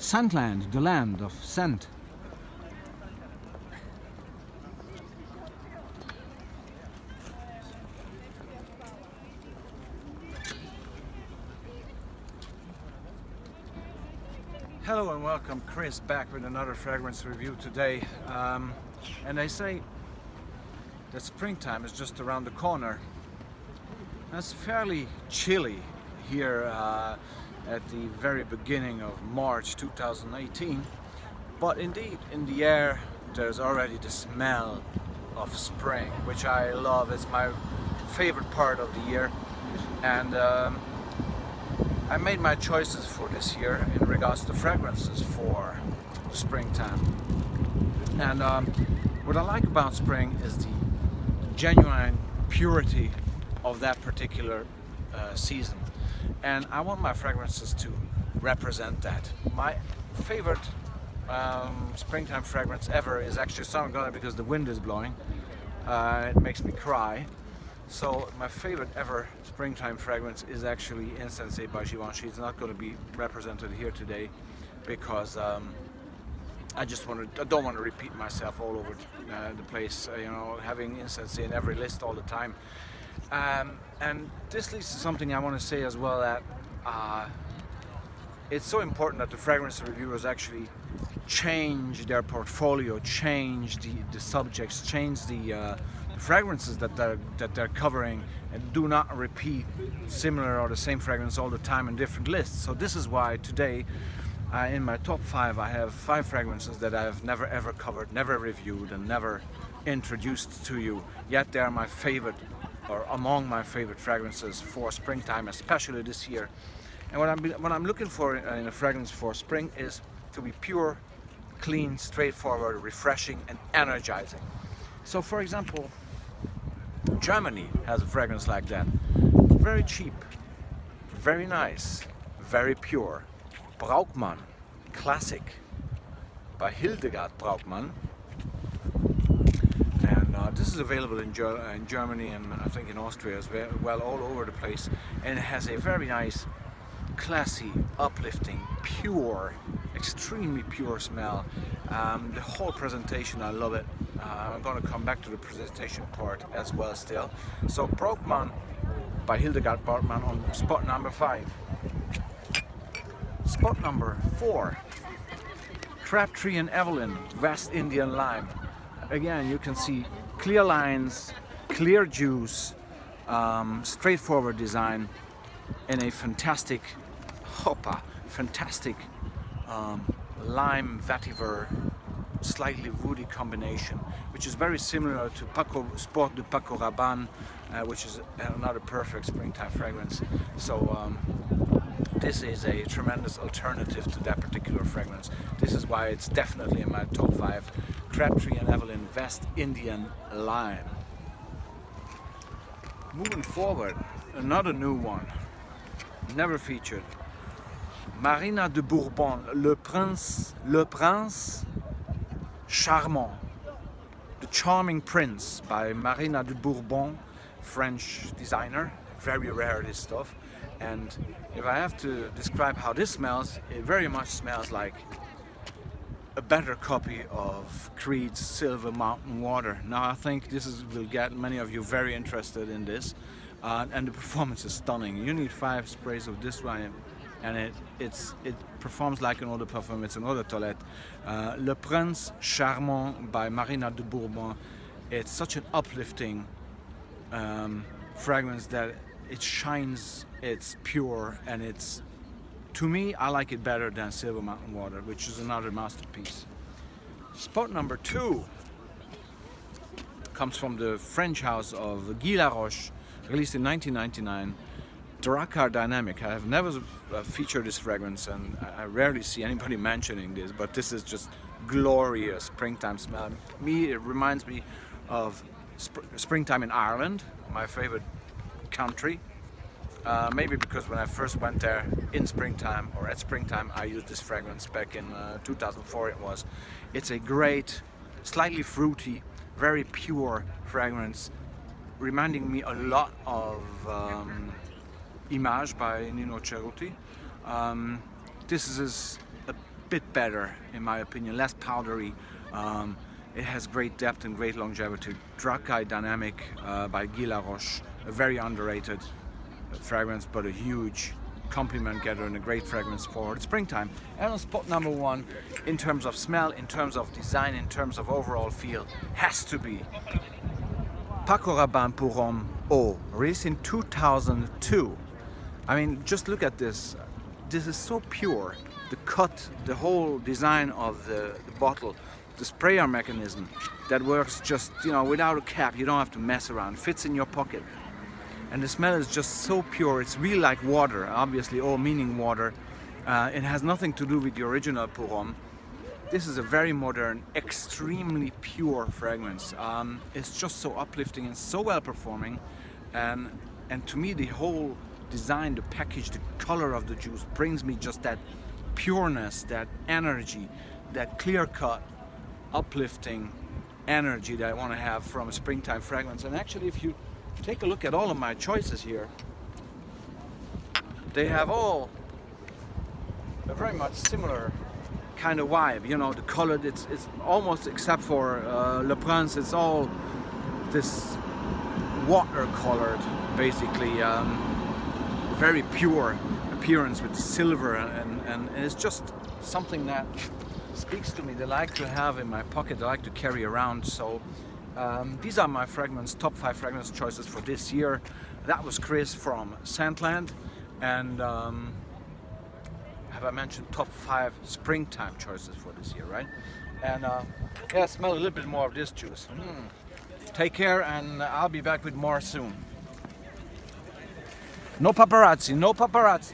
Scentland, the land of scent. Hello and welcome, Chris back with another fragrance review today. And they say that springtime is just around the corner. It's fairly chilly here at the very beginning of March 2018, but indeed in the air there's already the smell of spring, which I love. It's my favorite part of the year, and I made my choices for this year in regards to fragrances for springtime. And what I like about spring is the genuine purity of that particular season. And I want my fragrances to represent that. My favorite springtime fragrance ever is actually Summer Guerlain, because the wind is blowing. It makes me cry. So my favorite ever springtime fragrance is actually Insensé by Givenchy. It's not going to be represented here today because I don't want to repeat myself all over the place. Having Insensé in every list all the time. And this leads to something I want to say as well, that it's so important that the fragrance reviewers actually change their portfolio, change the subjects, change the fragrances that they're covering, and do not repeat similar or the same fragrance all the time in different lists. So this is why today in my top 5 I have 5 fragrances that I have never ever covered, never reviewed, and never introduced to you, yet they are my favorite, or among my favorite fragrances for springtime, especially this year. And what I'm looking for in a fragrance for spring is to be pure, clean, straightforward, refreshing, and energizing. So for example, Germany has a fragrance like that. Very cheap, very nice, very pure. Braukmann, classic, by Hildegard Braukmann. And this is available in Germany, and I think in Austria as well, all over the place. And it has a very nice, classy, uplifting, pure, extremely pure smell. The whole presentation, I love it. I'm going to come back to the presentation part as well still. So Braukmann by Hildegard Braukmann on spot number 5. Spot number 4, Crabtree and Evelyn West Indian Lime. Again, you can see clear lines, clear juice, straightforward design, in a fantastic lime vetiver, slightly woody combination, which is very similar to Paco Sport de Paco Rabanne, which is another perfect springtime fragrance. So this is a tremendous alternative to that particular fragrance. This is why it's definitely in my top 5. Crabtree and Evelyn West Indian Lime. Moving forward, another new one, never featured. Marina de Bourbon, Le Prince Charmant, The Charming Prince by Marina de Bourbon, French designer. Very rare, this stuff. And if I have to describe how this smells, it very much smells like a better copy of Creed's Silver Mountain Water. Now I think will get many of you very interested in this, and the performance is stunning. You need 5 sprays of this one, and it performs like an eau de parfum. It's an eau de toilette. Le Prince Charmant by Marina de Bourbon. It's such an uplifting fragrance that it shines, it's pure, and it's, to me, I like it better than Silver Mountain Water, which is another masterpiece. Spot number 2 comes from the French house of Guerlain, released in 1999. Guerlain Dynamic. I have never featured this fragrance, and I rarely see anybody mentioning this, but this is just glorious springtime smell. It reminds me of springtime in Ireland, my favorite country. Maybe because when I first went there in springtime, or at springtime, I used this fragrance back in 2004 it was. It's a great, slightly fruity, very pure fragrance, reminding me a lot of Image by Nino Cerruti. This is a bit better, in my opinion, less powdery. It has great depth and great longevity. Guerlain Dynamic by Guerlain, a very underrated fragrance, but a huge compliment getter and a great fragrance for the springtime. And on spot number one, in terms of smell, in terms of design, in terms of overall feel, has to be Paco Rabanne Pour Homme Eau, released in 2002. I mean, just look at this. This is so pure. The cut, the whole design of the bottle, the sprayer mechanism that works just, you know, without a cap. You don't have to mess around. It fits in your pocket. And the smell is just so pure. It's really like water, obviously, eau meaning water. It has nothing to do with the original Pour Homme. This is a very modern, extremely pure fragrance. It's just so uplifting and so well performing. And to me, the whole design, the package, the color of the juice brings me just that pureness, that energy, that clear-cut, uplifting energy that I want to have from a springtime fragrance. And actually, if you take a look at all of my choices here, they have all a very much similar kind of vibe. You know, the color, it's almost, except for Le Prince, it's all this water-colored, basically, very pure appearance with silver, and it's just something that speaks to me, that I like to have in my pocket, I like to carry around. So these are my top 5 fragrance choices for this year. That was Chris from Sandland, and have I mentioned top 5 springtime choices for this year, right? And yeah, smell a little bit more of this juice. Take care, and I'll be back with more soon. No paparazzi, no paparazzi.